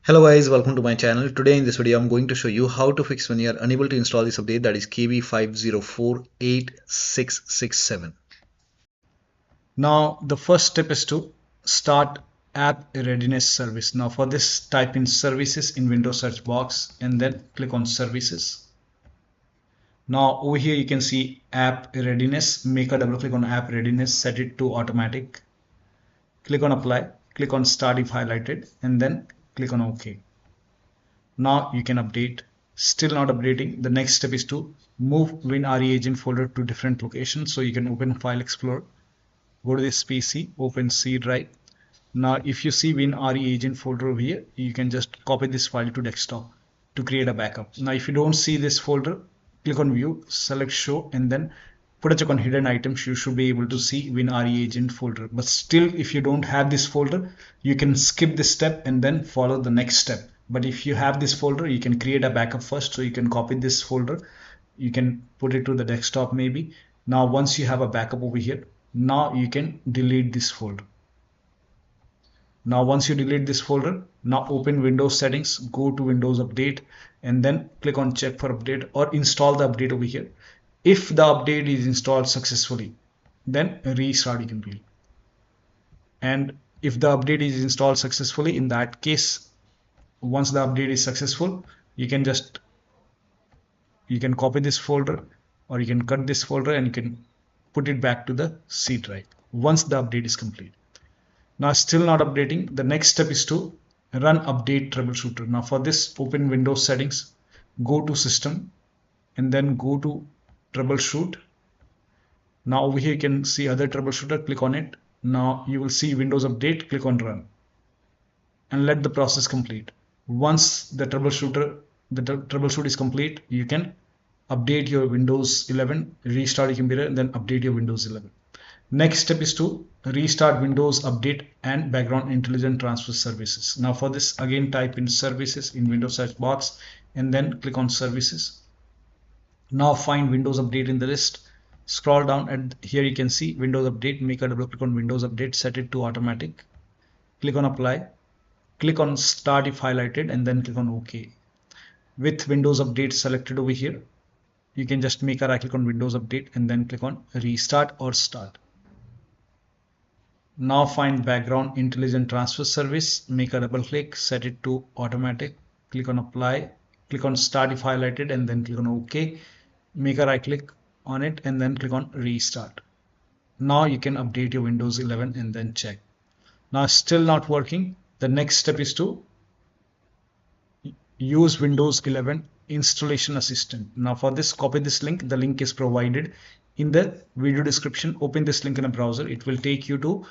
Hello guys, welcome to my channel. Today in this video I'm going to show you how to fix when you are unable to install this update, that is KB5048667. Now the first step is to start app readiness service. Now for this, type in services in Windows search box and then click on services. Now over here you can see app readiness. Make a double click on app readiness, set it to automatic, click on apply, click on start if highlighted, and then click on OK. Now you can update. Still not updating. The next step is to move WinREAgent folder to different locations. So you can open File Explorer, go to this PC, open C drive. Now if you see WinREAgent folder over here, you can just copy this file to desktop to create a backup. Now if you don't see this folder, click on view, select show, and then put a check on hidden items. You should be able to see WinREAgent folder. But still, if you don't have this folder, you can skip this step and then follow the next step. But if you have this folder, you can create a backup first. So you can copy this folder, you can put it to the desktop maybe. Now once you have a backup over here, now you can delete this folder. Now once you delete this folder, now open Windows settings, go to Windows Update, and then click on check for update or install the update over here. If the update is installed successfully, then restart completely. And if the update is installed successfully, in that case, once the update is successful, you can copy this folder or you can cut this folder and you can put it back to the C drive once the update is complete. Now still not updating. The next step is to run update troubleshooter. Now for this, open Windows settings, go to system, and then go to troubleshoot. Now over here you can see other troubleshooter, click on it. Now you will see Windows update, click on run and let the process complete. Once the troubleshoot is complete, you can update your Windows 11, restart your computer, and then update your Windows 11. Next step is to restart Windows Update and Background Intelligent Transfer Services. Now for this, again type in services in Windows search box and then click on services. Now find Windows Update in the list. Scroll down and here you can see Windows Update. Make a double click on Windows Update, set it to automatic. Click on apply. Click on start if highlighted and then click on OK. With Windows Update selected over here, you can just make a right click on Windows Update and then click on restart or start. Now find Background Intelligent Transfer Service, make a double click, set it to automatic, click on apply, click on start if highlighted and then click on OK. Make a right click on it and then click on restart. Now you can update your Windows 11 and then check. Now still not working. The next step is to use Windows 11 Installation Assistant. Now for this, copy this link. The link is provided in the video description. Open this link in a browser. It will take you to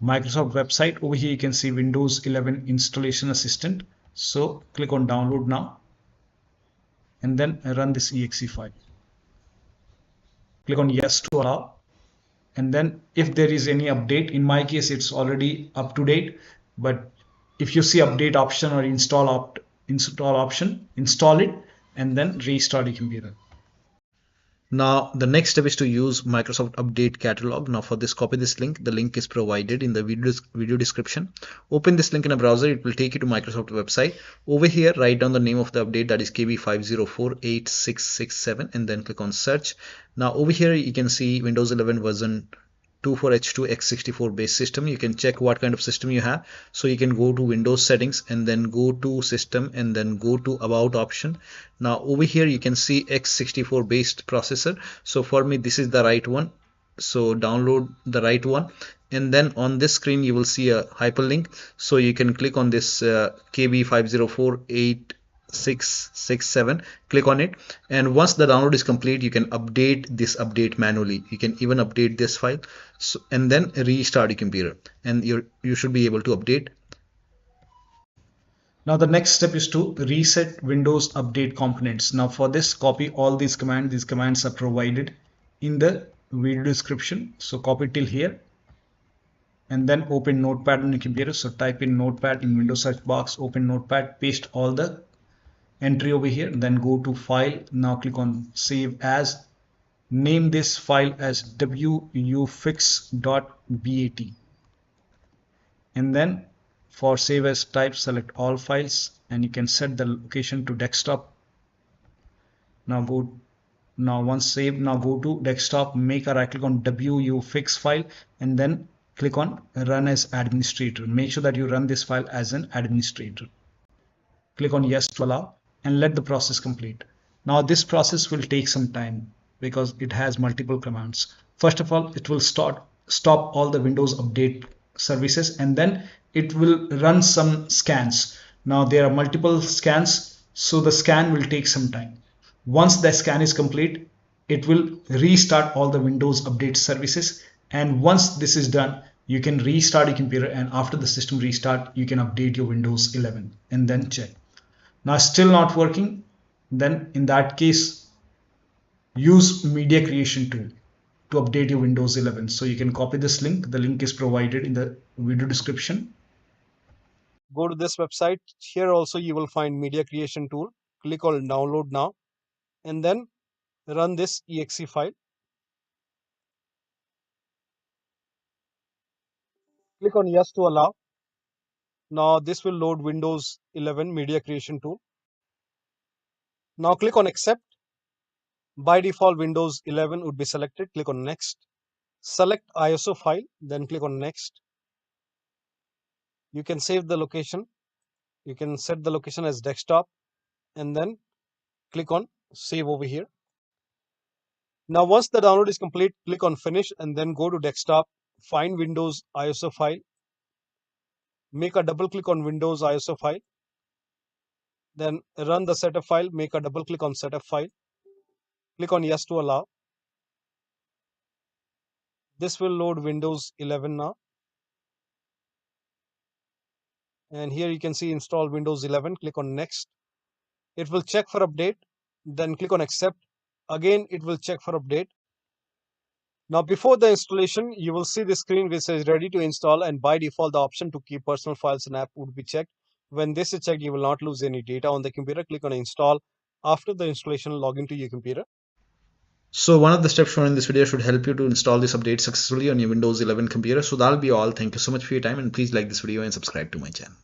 Microsoft website. Over here you can see Windows 11 Installation Assistant. So click on download now and then run this exe file. Click on yes to allow. And then if there is any update, in my case it's already up to date, but if you see update option or install option, install it and then restart your computer. Now the next step is to use Microsoft Update Catalog. Now for this, copy this link. The link is provided in the video description. Open this link in a browser. It will take you to Microsoft website. Over here, write down the name of the update, that is KB5048667, and then click on search. Now over here you can see Windows 11 version 24H2 x64 base system. You can check what kind of system you have. So you can go to Windows settings and then go to system and then go to about option. Now over here you can see x64 based processor. So for me this is the right one. So download the right one. And then on this screen you will see a hyperlink. So you can click on this KB5048667, click on it, and once the download is complete, you can update this update manually. You can even update this file, and then restart your computer and you should be able to update. Now the next step is to reset Windows Update components. Now for this, copy all these commands. These commands are provided in the video description. So copy till here and then open Notepad on your computer. So type in Notepad in Windows search box, open Notepad, paste all the entry over here, then go to file. Now click on save as. Name this file as wuauserv.bat and then For save as type, select all files and you can set the location to desktop. Now once saved, now go to desktop, make a right click on wufix file and then click on run as administrator. Make sure that you run this file as an administrator. Click on yes to allow and let the process complete. Now this process will take some time because it has multiple commands. First of all, it will stop all the Windows Update services and then it will run some scans. Now there are multiple scans, so the scan will take some time. Once the scan is complete, it will restart all the Windows Update services, and once this is done, you can restart your computer, and after the system restart, you can update your Windows 11 and then check. Now still not working, then in that case use media creation tool to update your Windows 11. So you can copy this link. The link is provided in the video description. Go to this website. Here also you will find media creation tool. Click on download now and then run this exe file. Click on yes to allow. Now this will load Windows 11 media creation tool. Now click on accept. By default Windows 11 would be selected. Click on next. Select ISO file, then click on next. You can save the location. You can set the location as desktop and then click on save over here. Now once the download is complete, click on finish and then go to desktop, find Windows ISO file, make a double click on Windows ISO file, then run the setup file, make a double click on setup file, click on yes to allow. This will load Windows 11 now. And here you can see install Windows 11, click on next. It will check for update, then click on accept. Again, it will check for update. Now before the installation, you will see the screen which says ready to install, and by default the option to keep personal files and app would be checked. When this is checked, you will not lose any data on the computer. Click on install. After the installation, log into your computer. So one of the steps shown in this video should help you to install this update successfully on your Windows 11 computer. So that'll be all. Thank you so much for your time, and please like this video and subscribe to my channel.